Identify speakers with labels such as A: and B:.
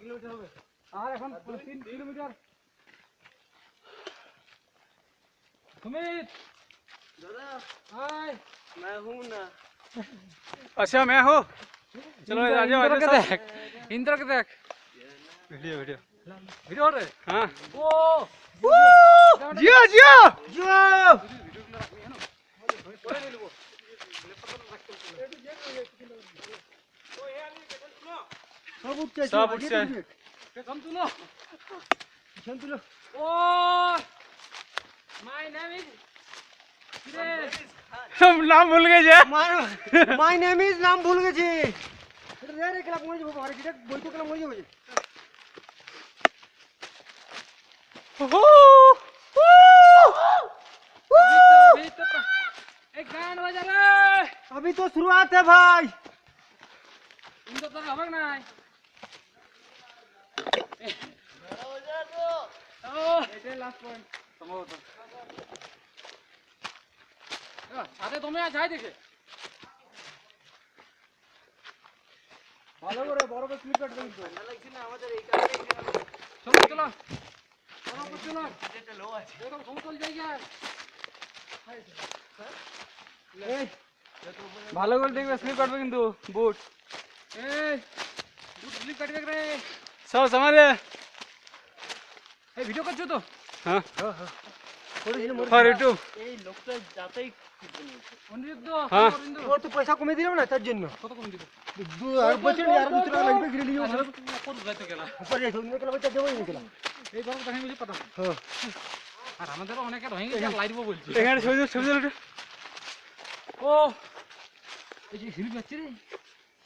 A: Kilometre হবে আর এখন 3 kilometre Sumit
B: दादा
A: हाय
B: मैं हूँ ना।
C: अच्छा मैं हूँ चलो आ जाओ
A: इंद्र के देख
C: वीडियो वीडियो
A: वीडियो हो रहे
C: हाँ
A: ओ
C: जियो जियो
A: जियो सब उठ
C: सब उठ से
A: कम तुलो ओ माय नेम इज
C: हम नाम भूल गए जे
A: माय नेम इज नाम भूल গেছি এটা রে রে খেলা মরে যাব আর কিটা বই তো খেলা মরে যাব एक गान बजा रे अभी तो शुरुआत है भाई इन तो तरह হবে না ও এটা লাস্ট পয়েন্ট সম্ভবত আরে তুমি আজ যাই দেখে ভালো করে বড় করে ক্লিক কাট দেন তো না লাগছে না আমাদের এই কাছে চলো চলো চলো চলো যেটা লো আছে দেখো সমতল জায়গা এই ভালো করে দেখবে স্লিপ কাটবে কিন্তু বুট এই বুট স্লিপ কাটবে রে
C: सब हमारे
A: এই ভিডিও করছো তো
C: हाँ
A: করেছিল
C: फॉर यूट्यूब
B: এই লোকটা যাতেই
A: অনিরুদ্ধ
C: হ্যাঁ।
A: ওর তো পয়সা কমে দিলাম না তার জন্য কত কমে দিল আর বছর আর 2 টাকা লাগবে গিরে নিও
C: कौन जाते क्या
A: পরে শুনবে কেলা বচ্চা দেবই নিকলা
C: এই গরম দেখে বুঝি পাতা
A: হ্যাঁ
C: আর আমাদেরও অনেকে রহিং গেছে লাইভ বলছি
A: এখানে ছবি ও এই যে হিল যাচ্ছে রে